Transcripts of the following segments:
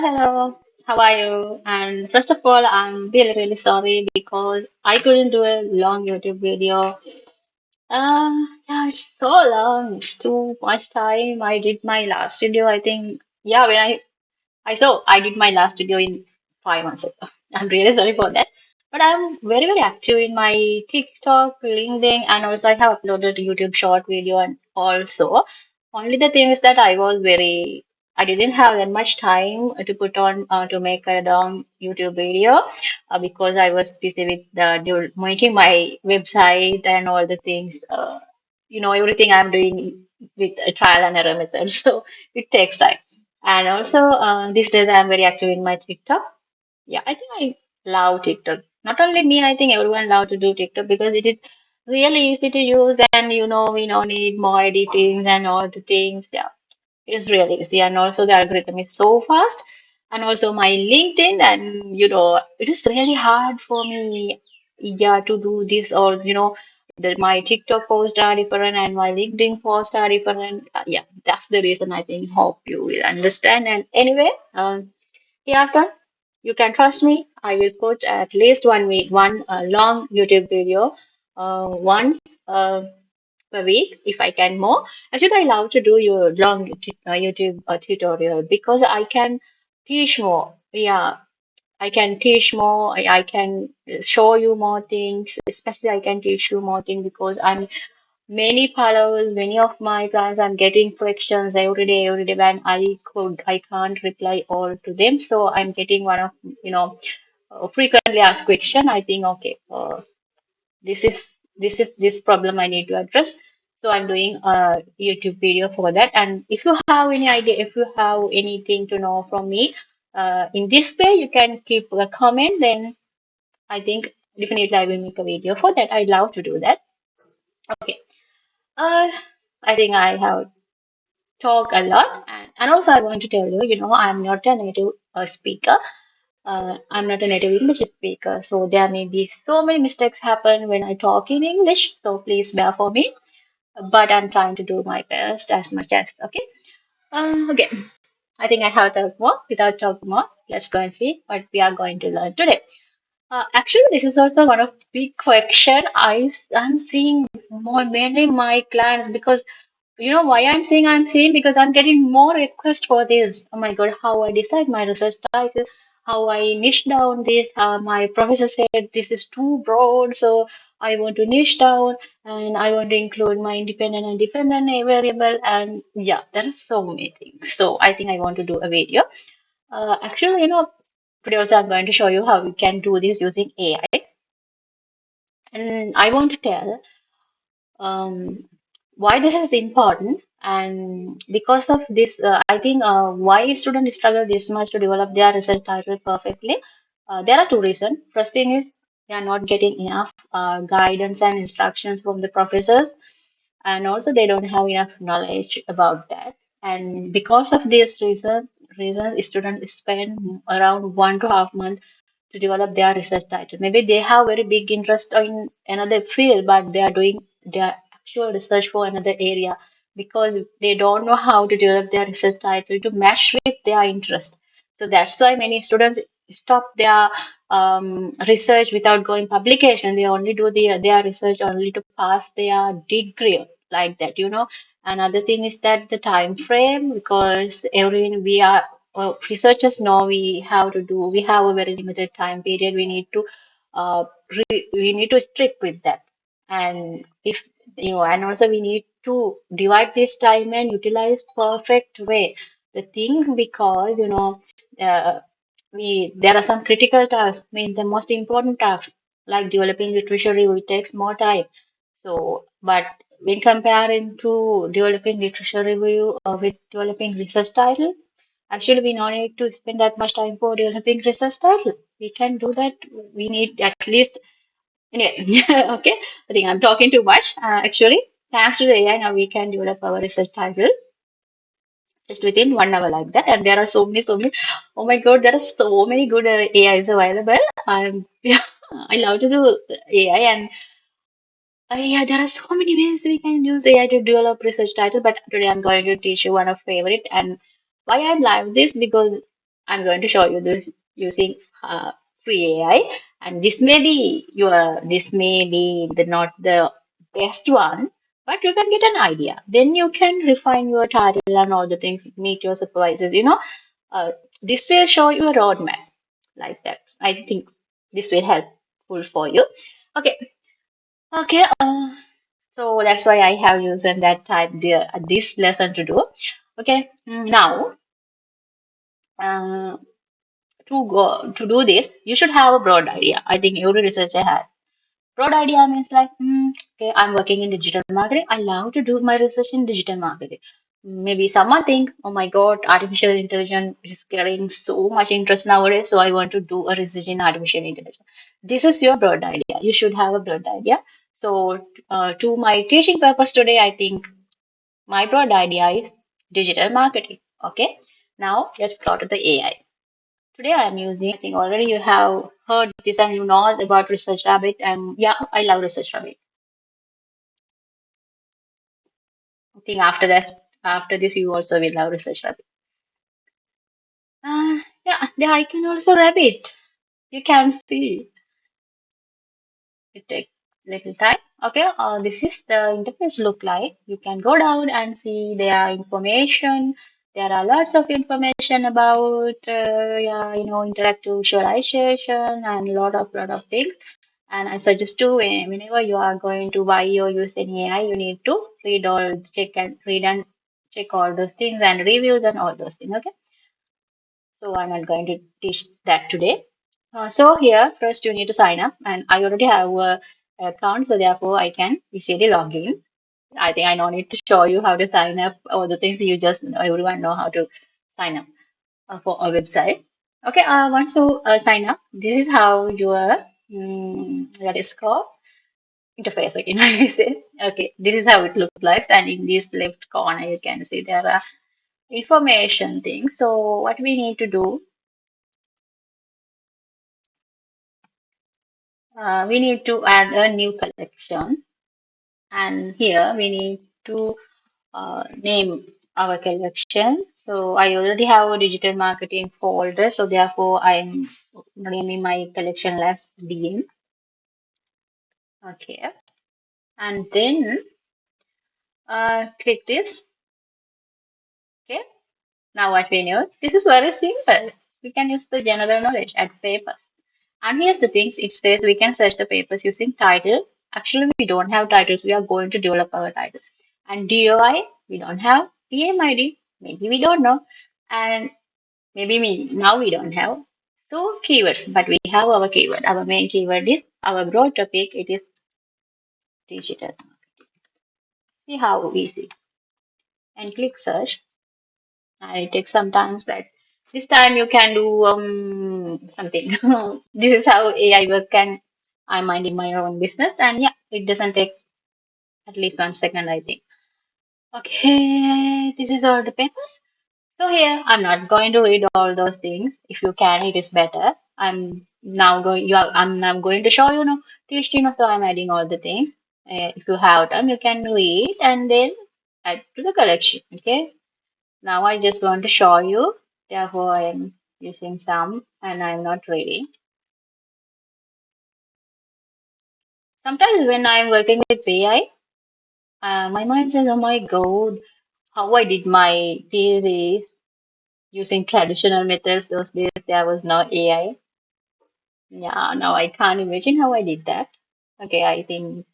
Hello, how are you? And first of all, I'm really, really sorry because I couldn't do a long YouTube video. Yeah, it's so long. It's too much time. I did my last video, I think. Yeah, when I did my last video in 5 months ago. I'm really sorry for that. But I'm very, very active in my TikTok, LinkedIn, and also I have uploaded YouTube short video and also. Only the thing is that I didn't have that much time to put on to make a long YouTube video because I was busy with making my website and all the things. Everything I'm doing with a trial and error method. So it takes time. And also, these days I'm very active in my TikTok. Yeah, I think I love TikTok. Not only me, I think everyone love to do TikTok because it is really easy to use and we don't need more editings and all the things. Yeah, it's really easy. And also the algorithm is so fast. And also my LinkedIn and it is really hard for me, yeah, to do this or my TikTok posts are different and my LinkedIn posts are different. Yeah, that's the reason I think. Hope you will understand. And anyway, hereafter, you can trust me. I will put at least 1 week, one long YouTube video once per week if I can more. Actually, I love to do your long YouTube tutorial because I can teach more. Yeah, I can teach more. I can show you more things. Especially, I can teach you more things because I'm many followers, many of my clients. I'm getting questions every day. When I can't reply all to them. So I'm getting one of frequently asked question. I think okay. This is this problem I need to address. So I'm doing a YouTube video for that. And if you have any idea, if you have anything to know from me, in this way, you can keep a comment. Then I think definitely I will make a video for that. I love to do that. Okay. Uh, I think I have talked a lot, and also I want to tell you, I'm not a native speaker. I'm not a native English speaker, so there may be so many mistakes happen when I talk in English. So please bear for me. But I'm trying to do my best as much as okay. Okay. I think I have talked more. Without talking more, let's go and see what we are going to learn today. Actually, this is also one of big question I'm seeing more mainly my clients because you know why I'm saying because I'm getting more requests for this. Oh my God, how I decide my research title, how I niche down this. My professor said this is too broad, so I want to niche down and I want to include my independent and dependent variable. And yeah, there are so many things. So I think I want to do a video. Actually, today also I'm going to show you how we can do this using AI. And I want to tell um, why this is important. And because of this, I think why students struggle this much to develop their research title perfectly. There are two reasons. First thing is they are not getting enough guidance and instructions from the professors, and also they don't have enough knowledge about that. And because of these reasons, students spend around 1.5 months to develop their research title. Maybe they have very big interest in another field, but they are doing their actual research for another area because they don't know how to develop their research title to match with their interest. So that's why many students stop their research without going publication. They only do their research only to pass their degree like that. Another thing is that the time frame because every we are researchers know we have a very limited time period. We need to we need to stick with that. And if and also we need to divide this time and utilize perfect way the thing because uh, we there are some critical tasks. I mean the most important tasks like developing literature review takes more time. So, but when comparing to developing literature review with developing research title, actually we don't need to spend that much time for developing research title. We can do that. We need at least, yeah, okay. I think I'm talking too much. Actually, thanks to the AI, now we can develop our research title just within 1 hour like that. And there are so many. Oh my God, there are so many good AIs available. Yeah, I love to do AI and yeah, there are so many ways we can use AI to develop research title, but today I'm going to teach you one of favorite and why I love this because I'm going to show you this using free AI, and this may be the not the best one, but you can get an idea. Then you can refine your title and all the things, meet your supervisors. This will show you a roadmap like that. I think this will helpful for you. Okay, okay. So that's why I have chosen that type this lesson to do. Okay, now. Uh, to do this, you should have a broad idea. I think every researcher had. Broad idea means like, okay, I'm working in digital marketing. I love to do my research in digital marketing. Maybe someone think, oh my God, artificial intelligence is getting so much interest nowadays, so I want to do a research in artificial intelligence. This is your broad idea. You should have a broad idea. So, to my teaching purpose today, I think my broad idea is digital marketing. Okay, now let's go to the AI. Today I'm using, I think already you have heard this and you know about Research Rabbit, and yeah, I love Research Rabbit. I think after this you also will love Research Rabbit. Yeah, the icon also rabbit. You can see it take little time. Okay, this is the interface look like. You can go down and see their information. There are lots of information about, interactive visualization and lot of things. And I suggest to whenever you are going to buy or use any AI, you need to read and check all those things and reviews and all those things. Okay, so I'm not going to teach that today. So here first you need to sign up, and I already have a account, so therefore I can easily log in. I think I don't need to show you how to sign up or the things you just everyone know how to sign up for a website. Okay, once you sign up, this is how your that is called interface again. I say, okay, this is how it looks like, and in this left corner you can see there are information things. So what we need to do, we need to add a new collection, and here we need to name our collection. So I already have a digital marketing folder, so therefore I'm naming my collection as DM. Okay, and then click this. Okay. Now what we know, this is very simple. We can use the general knowledge at papers. And here's the things, it says we can search the papers using title. Actually, we don't have titles. We are going to develop our title. And DOI, we don't have. PMID, maybe we don't know. And now we don't have. So keywords, but we have our keyword. Our main keyword is our broad topic. It is digital. See how easy. And click search. And it takes some time that this time you can do something. This is how AI work and I minding my own business, and yeah, it doesn't take at least 1 second, I think. Okay, this is all the papers. So here I'm not going to read all those things. If you can, it is better. I'm now going to show teach so I'm adding all the things. If you have time, you can read and then add to the collection. Okay. Now I just want to show you, therefore I am using some and I'm not reading. Sometimes when I'm working with AI, my mind says, oh my God, how I did my thesis using traditional methods. Those days there was no AI. Yeah, now I can't imagine how I did that. Okay, I think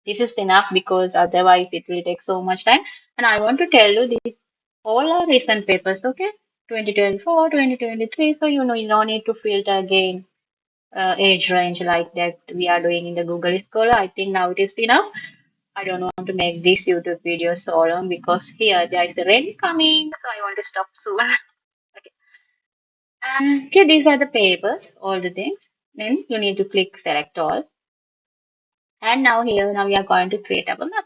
this is enough because otherwise it will take so much time. And I want to tell you this all are recent papers, okay? 2024, 2023. So you don't need to filter again age range like that we are doing in the Google Scholar. I think now it is enough. I don't want to make this YouTube video so long because here there is a rain coming, so I want to stop soon. Okay. Okay, these are the papers, all the things. Then you need to click select all. And now we are going to create our map.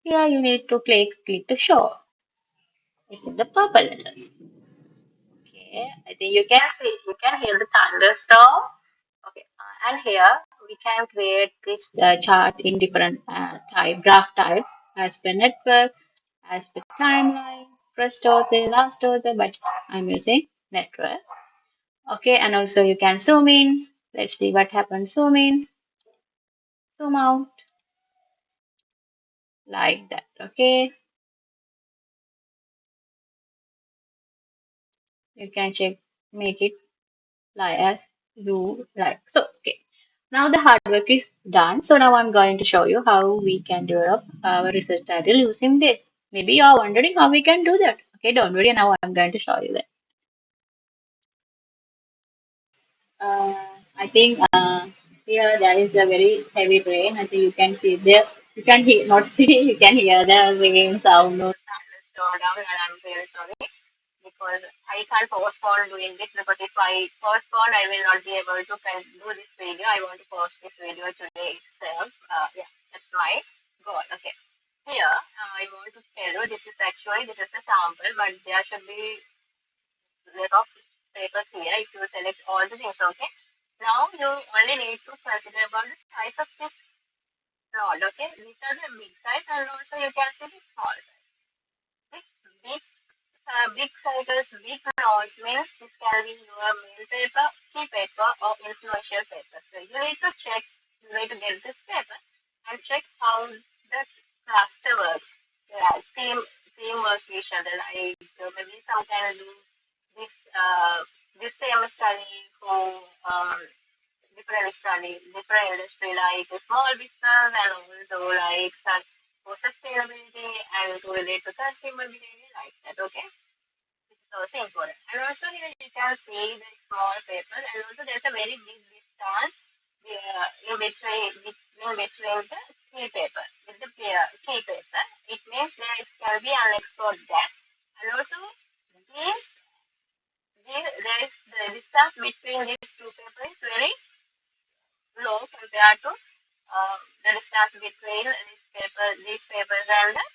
Here you need to click to show. It's in the purple letters. Okay, I think you can hear the thunderstorm. Okay, and here we can create this chart in different graph types as per network, as per timeline, first order, last order, but I'm using network. Okay, and also you can zoom in. Let's see what happens. Zoom in, zoom out, like that. Okay, you can check, make it like as you like. So, okay. Now the hard work is done. So now I'm going to show you how we can develop our research title using this. Maybe you are wondering how we can do that. Okay, don't worry. Now I'm going to show you that. Uh, I think here there is a very heavy rain. I think you can see there. You can hear, not see, you can hear the rain sound. No thunderstorm down, and I'm very sorry because I can't postpone doing this because if I postpone, I will not be able to do this video. I want to post this video today itself. Yeah, that's my goal. Okay. Here, I want to tell you this is a sample, but there should be lot of papers here if you select all the things. Okay. Now you only need to consider about the size of this rod. Okay. These are the big size, and also you can see the small size. This big big cycles, big nodes means this can be your main paper, key paper, or influential paper. So you need to check, you need to get this paper and check how the cluster works. Yeah, teamwork each other. Like maybe some can do this this same study for different industry like small business and also like for sustainability and to relate to consumer behavior like that. Okay. So simple. And also here you can see the small paper and also there's a very big distance in between the key paper. With the key paper, it means there is can be unexplored depth. And also this, there is the distance between these two papers is very low compared to the distance between these papers and the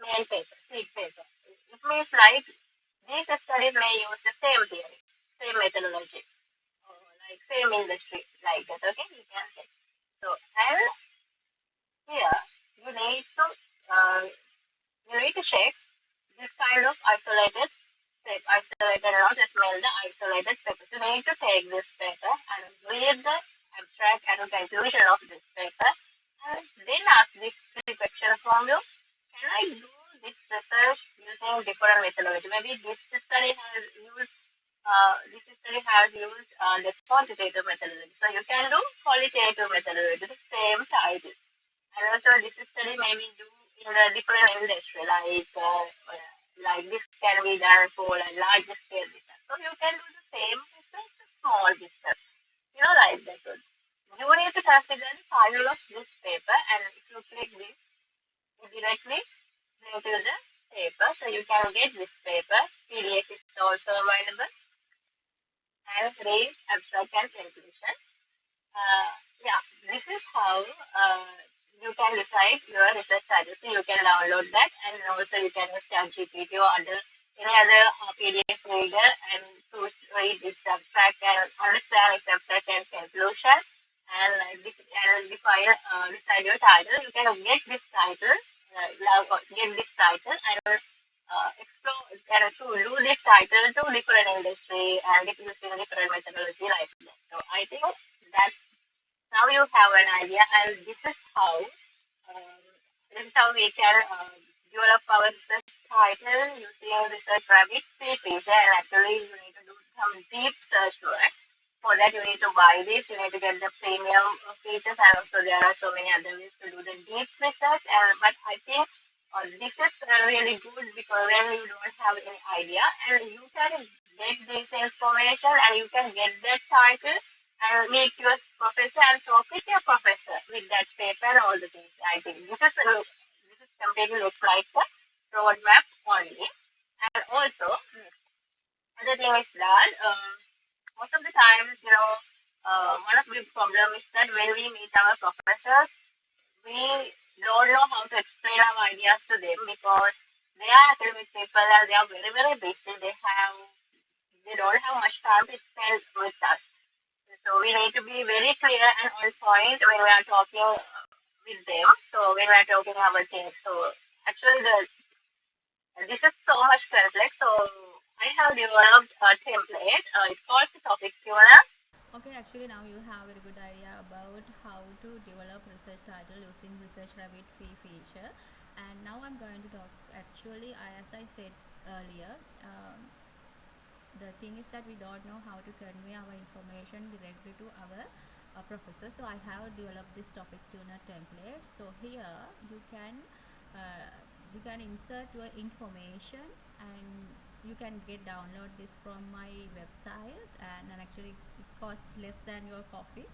main paper, seed paper. It means like these studies may use the same theory, same methodology, like same industry, like that. Okay, you can check. So, and here you need to uh, check this kind of isolated paper, isolated not just mean the isolated paper. So, you need to take this paper and read the abstract and conclusion of this paper, and then ask this three question from you. Can I do this research using different methodology? Maybe this study has used the quantitative methodology. So you can do qualitative methodology, the same title. And also this study may be do in a different industry, like this can be done for a large scale business. So you can do the same business, the small business. Like that. You need to consider the title of this paper, and if you click this, you directly into the paper. So you can get this paper. PDF is also available and read abstract and conclusion. Uh, yeah, this is how you can decide your research title. So you can download that, and also you can use ChatGPT or any other PDF reader and to read its abstract and understand its abstract and conclusion and decide your title. You can get this title, and explore and to do this title to different industry and using different methodology like that. So I think that's now you have an idea, and um, this is how we can develop our research title using research rabbit thesis. And actually, you need to do some deep search work. For that, you need to buy this. You need to get the premium features, and also there are so many other ways to do the deep research. And but I think this is really good because when you don't have any idea, and you can get this information, and you can get that title and meet your professor and talk with your professor with that paper and all the things. I think this is completely looks like the roadmap only. And also, other thing is that most of the times, one of the problem is that when we meet our professors, we don't know how to explain our ideas to them because they are academic people and they are very very busy. They don't have much time to spend with us. So we need to be very clear and on point when we are talking with them. So when we are talking our things. So actually, this is so much complex. So I have developed a template. It calls the topic Q&A. Okay, actually now you have a very good idea about how to develop research title using Research Rabbit free feature. And now I'm going to talk. Actually, as I said earlier, the thing is that we don't know how to convey our information directly to our professor. So I have developed this topic tuner template. So here uh, you can insert your information, and you can get download this from my website, and actually it costs less than your coffee,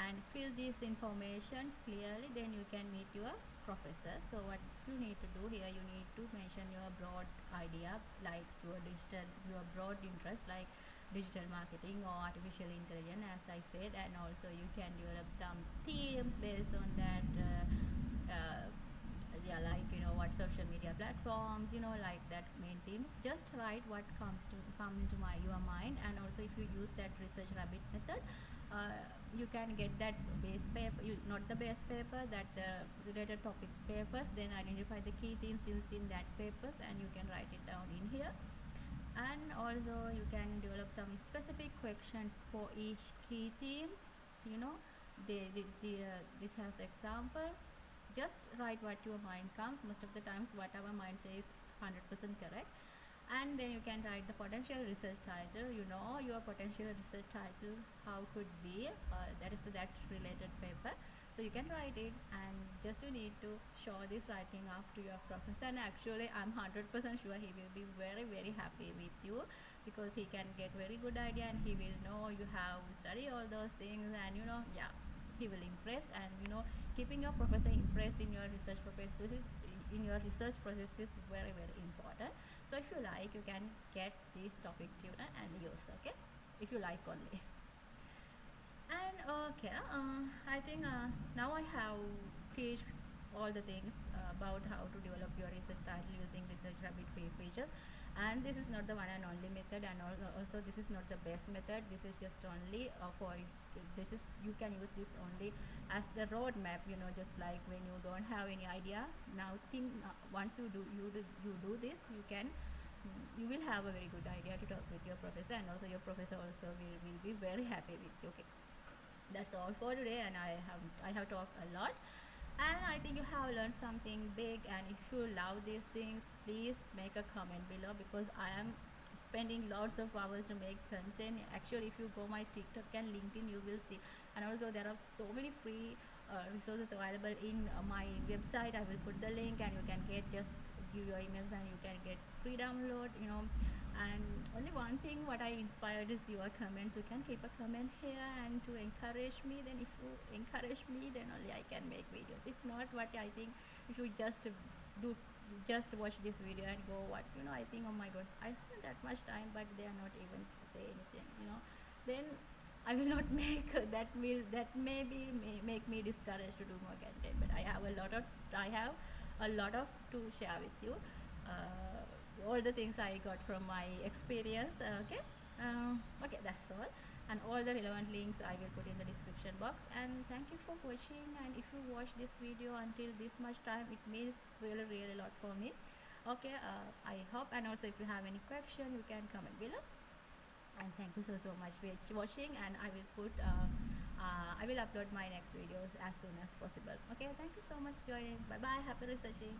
and fill this information clearly, then you can meet your professor. So what you need to do here, you need to mention your broad idea, like your broad interest, like digital marketing or artificial intelligence, as I said. And also you can develop some themes based on that, yeah, like what social media platforms, like that main themes. Just write what come into your mind. And also if you use that research rabbit method, you can get that base paper, not the base paper, that the related topic papers, then identify the key themes used in that papers, and you can write it down in here. And also you can develop some specific question for each key themes. you know this has example. Just write what your mind comes. Most of the times what our mind says 100% correct. And then you can write the potential research title. Your potential research title how could be, that is that related paper. So you can write it, and just you need to show this writing up to your professor. And actually I'm 100% sure he will be very very happy with you, because he can get very good idea, and he will know you have studied all those things. And yeah, he will impress. And keeping your professor impressed in your research process is very very important. So if you like, you can get this topic tuner and use. Okay, if you like only. And okay, I think now I have teach all the things about how to develop your research title using Research Rabbit features. And this is not the one and only method, and also this is not the best method. This is just only for this is you can use this only as the roadmap. Just like when you don't have any idea. Now think, once you do this, you will have a very good idea to talk with your professor, and also your professor also will be very happy with you. Okay, that's all for today. And I have talked a lot, and I think you have learned something big. And if you love these things, please make a comment below, because I am spending lots of hours to make content. Actually, if you go my TikTok and LinkedIn, you will see. And also there are so many free resources available in my website. I will put the link, and you can get, just give your emails, and you can get free download. And only one thing what I inspired is your comments. You can keep a comment here and to encourage me. Then if you encourage me, then only I can make videos. If not, what I think, if you do just watch this video and go, what I think, oh my god, I spent that much time, but they are not even say anything. Then I will not make that maybe make me discouraged to do more content. But I have a lot of to share with you. All the things I got from my experience. Okay. Okay, that's all. And all the relevant links I will put in the description box. And thank you for watching. And if you watch this video until this much time, it means really really a lot for me. Okay, I hope. And also if you have any question, you can comment below. And thank you so much for watching. And I will upload my next videos as soon as possible. Okay, thank you so much for joining. Bye bye, happy researching.